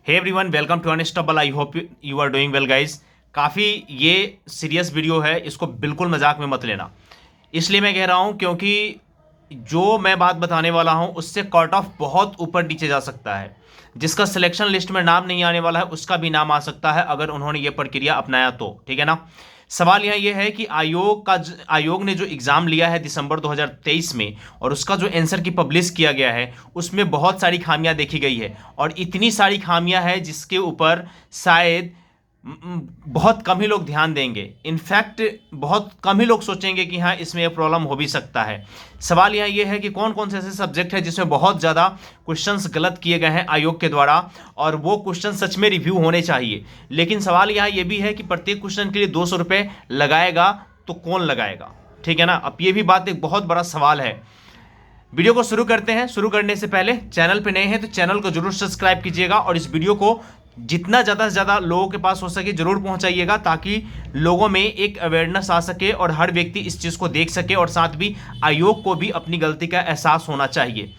Hey everyone, welcome to unstoppable. I hope you are doing well guys. काफ़ी ये serious video है, इसको बिल्कुल मजाक में मत लेना। इसलिए मैं कह रहा हूँ क्योंकि जो मैं बात बताने वाला हूँ उससे कट ऑफ बहुत ऊपर नीचे जा सकता है। जिसका सिलेक्शन लिस्ट में नाम नहीं आने वाला है उसका भी नाम आ सकता है अगर उन्होंने ये प्रक्रिया अपनाया तो। ठीक है ना। सवाल यहाँ ये है कि आयोग ने जो एग्ज़ाम लिया है दिसंबर 2023 में और उसका जो आंसर की पब्लिश किया गया है उसमें बहुत सारी खामियां देखी गई है और इतनी सारी खामियां हैं जिसके ऊपर शायद बहुत कम ही लोग ध्यान देंगे। इनफैक्ट बहुत कम ही लोग सोचेंगे कि हाँ इसमें यह प्रॉब्लम हो भी सकता है। सवाल यहाँ ये है कि कौन कौन से ऐसे सब्जेक्ट है जिसमें बहुत ज़्यादा क्वेश्चंस गलत किए गए हैं आयोग के द्वारा और वो क्वेश्चन सच में रिव्यू होने चाहिए। लेकिन सवाल यहाँ ये भी है कि प्रत्येक क्वेश्चन के लिए 200 रुपये लगाएगा तो कौन लगाएगा। ठीक है ना। अब ये भी बात एक बहुत बड़ा सवाल है। वीडियो को शुरू करते हैं। शुरू करने से पहले चैनल पे नए हैं तो चैनल को जरूर सब्सक्राइब कीजिएगा और इस वीडियो को जितना ज़्यादा से ज़्यादा लोगों के पास हो सके जरूर पहुंचाइएगा ताकि लोगों में एक अवेयरनेस आ सके और हर व्यक्ति इस चीज़ को देख सके और साथ भी आयोग को भी अपनी गलती का एहसास होना चाहिए।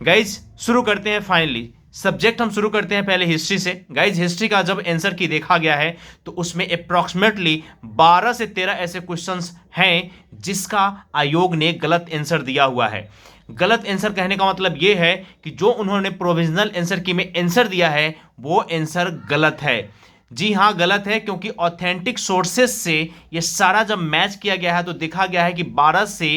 गाइज शुरू करते हैं। फाइनली सब्जेक्ट हम शुरू करते हैं पहले हिस्ट्री से। गाइज हिस्ट्री का जब आंसर की देखा गया है तो उसमें अप्रॉक्सीमेटली 12 से 13 ऐसे क्वेश्चंस हैं जिसका आयोग ने गलत आंसर दिया हुआ है। गलत आंसर कहने का मतलब यह है कि जो उन्होंने प्रोविजनल आंसर की में आंसर दिया है वो आंसर गलत है। जी हाँ गलत है क्योंकि ऑथेंटिक सोर्सेस से ये सारा जब मैच किया गया है तो देखा गया है कि 12 से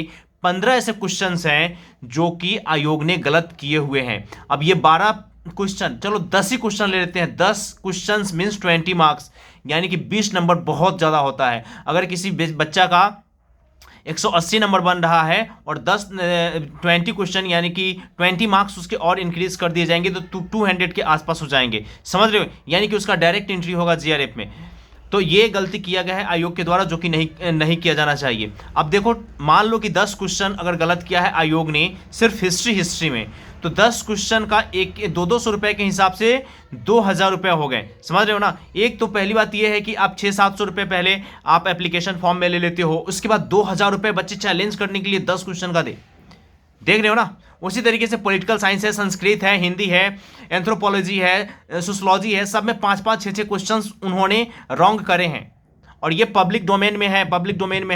15 ऐसे क्वेश्चंस हैं जो कि आयोग ने गलत किए हुए हैं। अब ये 12 क्वेश्चन, चलो 10 ही क्वेश्चन ले लेते हैं। 10 क्वेश्चंस मींस 20 मार्क्स, यानी कि 20 नंबर बहुत ज़्यादा होता है। अगर किसी बच्चा का 180 नंबर बन रहा है और 20 क्वेश्चन यानी कि 20 मार्क्स उसके और इंक्रीज कर दिए जाएंगे तो 200 के आसपास हो जाएंगे। समझ रहे हो, यानी कि उसका डायरेक्ट एंट्री होगा जीआरएफ में। तो ये गलती किया गया है आयोग के द्वारा जो कि नहीं किया जाना चाहिए। अब देखो, मान लो कि 10 क्वेश्चन अगर गलत किया है आयोग ने सिर्फ हिस्ट्री में, तो 10 क्वेश्चन का एक 200 रुपए के हिसाब से 2000 रुपये हो गए। समझ रहे हो ना। एक तो पहली बात यह है कि आप 600-700 रुपये पहले आप एप्लीकेशन फॉर्म में ले लेते हो, उसके बाद 2000 रुपये बच्चे चैलेंज करने के लिए 10 क्वेश्चन का देख रहे हो ना। उसी तरीके से पॉलिटिकल साइंस है, संस्कृत है, हिंदी है, एंथ्रोपोलॉजी है, सोशलॉजी है, सब में 5-5, 6-6 क्वेश्चन उन्होंने रॉन्ग करे हैं और ये पब्लिक डोमेन में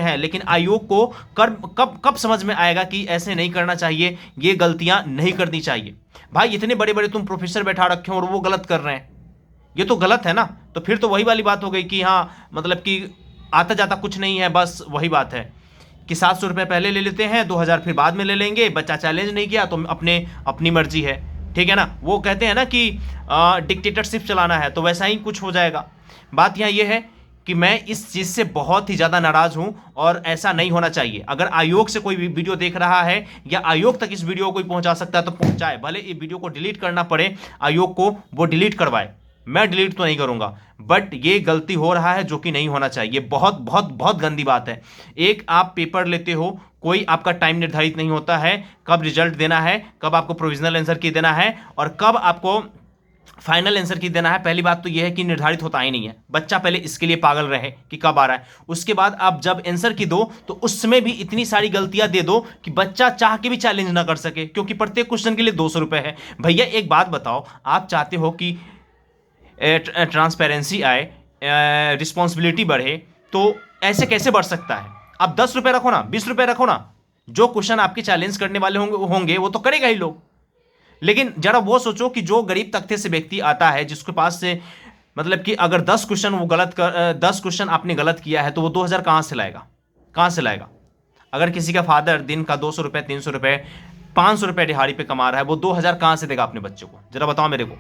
है। लेकिन आयोग को कब समझ में आएगा कि ऐसे नहीं करना चाहिए, ये गलतियां नहीं करनी चाहिए। भाई इतने बड़े बड़े तुम प्रोफेसर बैठा रखे हो और वो गलत कर रहे हैं, ये तो गलत है ना। तो फिर तो वही वाली बात हो गई कि हाँ मतलब कि आता जाता कुछ नहीं है। बस वही बात है कि 700 रुपये पहले ले लेते हैं, 2000 फिर बाद में ले लेंगे। बच्चा चैलेंज नहीं किया तो अपनी मर्जी है। ठीक है ना। वो कहते हैं ना कि डिक्टेटरशिप चलाना है, तो वैसा ही कुछ हो जाएगा। बात यहाँ ये है कि मैं इस चीज़ से बहुत ही ज़्यादा नाराज़ हूँ और ऐसा नहीं होना चाहिए। अगर आयोग से कोई वीडियो देख रहा है या आयोग तक इस वीडियो को कोई पहुँचा सकता है तो पहुँचाए, भले ये वीडियो को डिलीट करना पड़े आयोग को, वो डिलीट करवाए। मैं डिलीट तो नहीं करूंगा, बट ये गलती हो रहा है जो कि नहीं होना चाहिए। बहुत बहुत बहुत गंदी बात है। एक आप पेपर लेते हो, कोई आपका टाइम निर्धारित नहीं होता है कब रिजल्ट देना है, कब आपको प्रोविजनल आंसर की देना है और कब आपको फाइनल आंसर की देना है। पहली बात तो यह है कि निर्धारित होता ही नहीं है। बच्चा पहले इसके लिए पागल रहे कि कब आ रहा है, उसके बाद आप जब आंसर की दो तो उसमें भी इतनी सारी गलतियां दे दो कि बच्चा चाह के भी चैलेंज ना कर सके, क्योंकि प्रत्येक क्वेश्चन के लिए 200 रुपये है। भैया एक बात बताओ, आप चाहते हो कि ट्रांसपेरेंसी आए, रिस्पॉन्सिबिलिटी बढ़े, तो ऐसे कैसे बढ़ सकता है। आप 10 रुपये रखो ना, 20 रुपये रखो ना, जो क्वेश्चन आपके चैलेंज करने वाले होंगे वो तो करेगा ही लोग। लेकिन जरा वो सोचो कि जो गरीब तबके से व्यक्ति आता है जिसके पास से मतलब कि अगर 10 क्वेश्चन वो 10 क्वेश्चन आपने गलत किया है तो वो 2000 कहाँ से लाएगा। अगर किसी का फादर दिन का 200 रुपये, 300 रुपये, 500 रुपये दिहाड़ी पे कमा रहा है, वो 2000 कहाँ से देगा अपने बच्चों को, जरा बताओ मेरे को।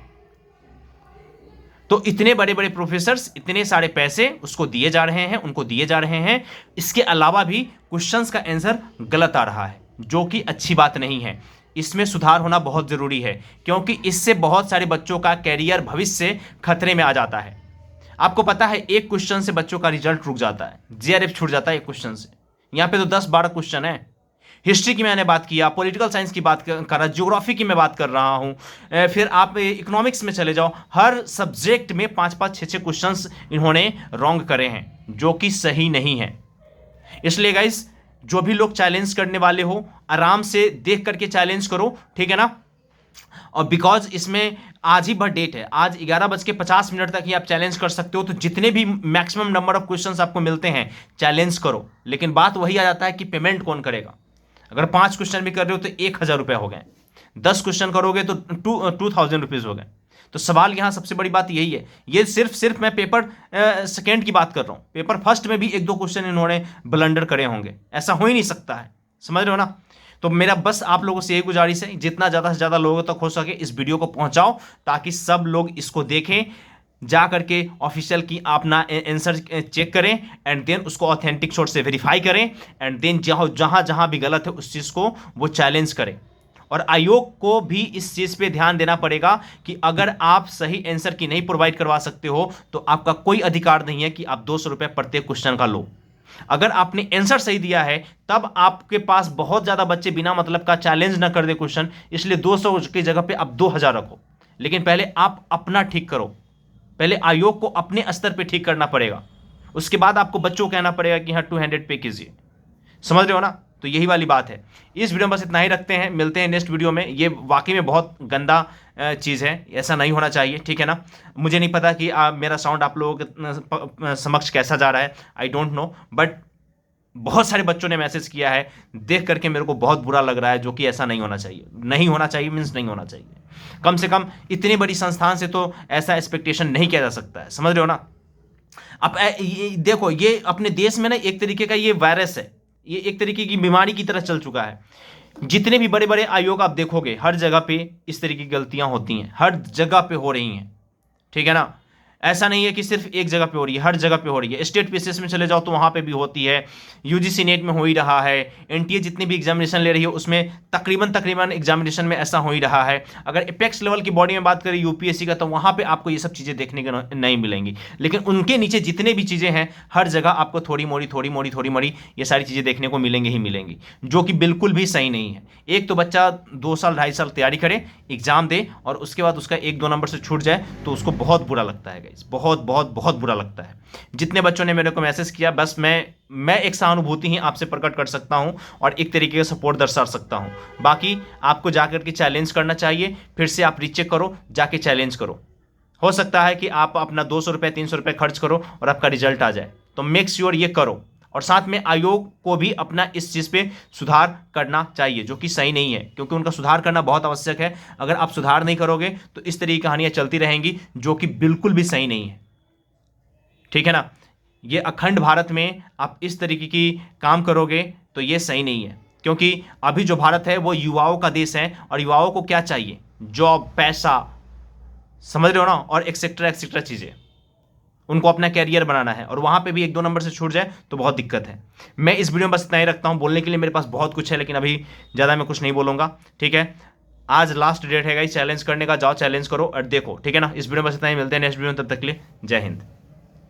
तो इतने बड़े बड़े प्रोफेसर्स, इतने सारे पैसे उसको दिए जा रहे हैं, उनको दिए जा रहे हैं। इसके अलावा भी क्वेश्चंस का आंसर गलत आ रहा है जो कि अच्छी बात नहीं है। इसमें सुधार होना बहुत ज़रूरी है क्योंकि इससे बहुत सारे बच्चों का कैरियर, भविष्य खतरे में आ जाता है। आपको पता है एक क्वेश्चन से बच्चों का रिजल्ट रुक जाता है, जीआरएफ छूट जाता है एक क्वेश्चन से। यहाँ पे तो 10-12 क्वेश्चन है। हिस्ट्री की मैंने बात किया, पॉलिटिकल साइंस की बात कर रहा, ज्योग्राफी की मैं बात कर रहा हूँ, फिर आप इकोनॉमिक्स में चले जाओ। हर सब्जेक्ट में 5-5, 6-6 क्वेश्चंस इन्होंने रॉन्ग करे हैं जो कि सही नहीं है। इसलिए गाइस जो भी लोग चैलेंज करने वाले हो, आराम से देख करके चैलेंज करो। ठीक है ना। और बिकॉज इसमें आज ही बर्थ डेट है, आज 11:50 तक ही आप चैलेंज कर सकते हो, तो जितने भी मैक्सिमम नंबर ऑफ क्वेश्चंस आपको मिलते हैं चैलेंज करो। लेकिन बात वही आ जाता है कि पेमेंट कौन करेगा। अगर 5 क्वेश्चन भी कर रहे हो तो 1,000 रुपये हो गए, 10 क्वेश्चन करोगे तो 2,000 रुपीज़ हो गए। तो सवाल यहाँ सबसे बड़ी बात यही है, ये सिर्फ मैं पेपर सेकेंड की बात कर रहा हूँ, पेपर फर्स्ट में भी 1-2 क्वेश्चन इन्होंने ब्लंडर करे होंगे, ऐसा हो ही नहीं सकता है, समझ रहे हो ना। तो मेरा बस आप लोगों से यही गुजारिश है, जितना ज़्यादा से ज़्यादा लोगों तक हो सके इस वीडियो को पहुंचाओ, ताकि सब लोग इसको देखें, जा करके ऑफिशियल की अपना आंसर चेक करें, एंड देन उसको ऑथेंटिक सोर्स से वेरीफाई करें, एंड देन जहाँ जहाँ भी गलत है उस चीज़ को वो चैलेंज करें। और आयोग को भी इस चीज़ पे ध्यान देना पड़ेगा कि अगर आप सही आंसर की नहीं प्रोवाइड करवा सकते हो तो आपका कोई अधिकार नहीं है कि आप 200 रुपये प्रत्येक क्वेश्चन का लो। अगर आपने आंसर सही दिया है तब आपके पास बहुत ज़्यादा बच्चे बिना मतलब का चैलेंज ना कर दे क्वेश्चन, इसलिए 200 की जगह पे आप 2,000 रखो। लेकिन पहले आप अपना ठीक करो, पहले आयोग को अपने स्तर पे ठीक करना पड़ेगा, उसके बाद आपको बच्चों को कहना पड़ेगा कि हाँ 200 पे कीजिए, समझ रहे हो ना। तो यही वाली बात है। इस वीडियो में बस इतना ही रखते हैं, मिलते हैं नेक्स्ट वीडियो में। ये वाकई में बहुत गंदा चीज़ है, ऐसा नहीं होना चाहिए, ठीक है ना। मुझे नहीं पता कि मेरा साउंड आप लोगों के समक्ष कैसा जा रहा है, आई डोंट नो, बट बहुत सारे बच्चों ने मैसेज किया है, देख करके मेरे को बहुत बुरा लग रहा है, जो कि ऐसा नहीं होना चाहिए। नहीं होना चाहिए मीन्स नहीं होना चाहिए। कम से कम इतनी बड़ी संस्थान से तो ऐसा एक्सपेक्टेशन नहीं किया जा सकता है, समझ रहे हो ना। अब देखो, ये अपने देश में ना एक तरीके का ये वायरस है, ये एक तरीके की बीमारी की तरह चल चुका है। जितने भी बड़े बड़े आयोग आप देखोगे हर जगह पे इस तरीके की गलतियां होती हैं, हर जगह पे हो रही हैं, ठीक है ना। ऐसा नहीं है कि सिर्फ एक जगह पे हो रही है, हर जगह पे हो रही है। स्टेट पीसीएस में चले जाओ तो वहाँ पे भी होती है, यूजीसी नेट में हो ही रहा है, एनटीए जितनी भी एग्जामिनेशन ले रही है उसमें तकरीबन एग्जामिनेशन में ऐसा हो ही रहा है। अगर एपेक्स लेवल की बॉडी में बात करें यूपीएससी का, तो वहाँ पे आपको ये सब चीज़ें देखने को नहीं मिलेंगी। लेकिन उनके नीचे जितने भी चीज़ें हैं हर जगह आपको थोड़ी मोड़ी ये सारी चीज़ें देखने को मिलेंगी ही मिलेंगी, जो कि बिल्कुल भी सही नहीं है। एक तो बच्चा 2 साल 2.5 साल तैयारी करे, एग्जाम दे, और उसके बाद उसका 1-2 नंबर से छूट जाए तो उसको बहुत बुरा लगता है, बहुत बहुत बहुत बुरा लगता है। जितने बच्चों ने मेरे को मैसेज किया, बस मैं एक सहानुभूति ही आपसे प्रकट कर सकता हूं और एक तरीके का सपोर्ट दर्शा सकता हूं। बाकी आपको जाकर के चैलेंज करना चाहिए, फिर से आप रीचेक करो, जाके चैलेंज करो। हो सकता है कि आप अपना 200 रुपये 300 रुपये खर्च करो और आपका रिजल्ट आ जाए, तो मेक श्योर ये करो। और साथ में आयोग को भी अपना इस चीज़ पे सुधार करना चाहिए, जो कि सही नहीं है, क्योंकि उनका सुधार करना बहुत आवश्यक है। अगर आप सुधार नहीं करोगे तो इस तरह की कहानियां चलती रहेंगी, जो कि बिल्कुल भी सही नहीं है, ठीक है ना। ये अखंड भारत में आप इस तरीके की काम करोगे तो ये सही नहीं है, क्योंकि अभी जो भारत है वो युवाओं का देश है, और युवाओं को क्या चाहिए? जॉब, पैसा, समझ रहे हो ना, और एक्सेट्रा चीज़ें। उनको अपना कैरियर बनाना है, और वहाँ पे भी 1-2 नंबर से छूट जाए तो बहुत दिक्कत है। मैं इस वीडियो में बस इतना ही रखता हूँ, बोलने के लिए मेरे पास बहुत कुछ है, लेकिन अभी ज़्यादा मैं कुछ नहीं बोलूँगा, ठीक है। आज लास्ट डेट है गाइस चैलेंज करने का, जाओ चैलेंज करो और देखो, ठीक है ना। इस वीडियो में बस इतना ही, मिलते हैं नेक्स्ट वीडियो में, तब तक के लिए जय हिंद।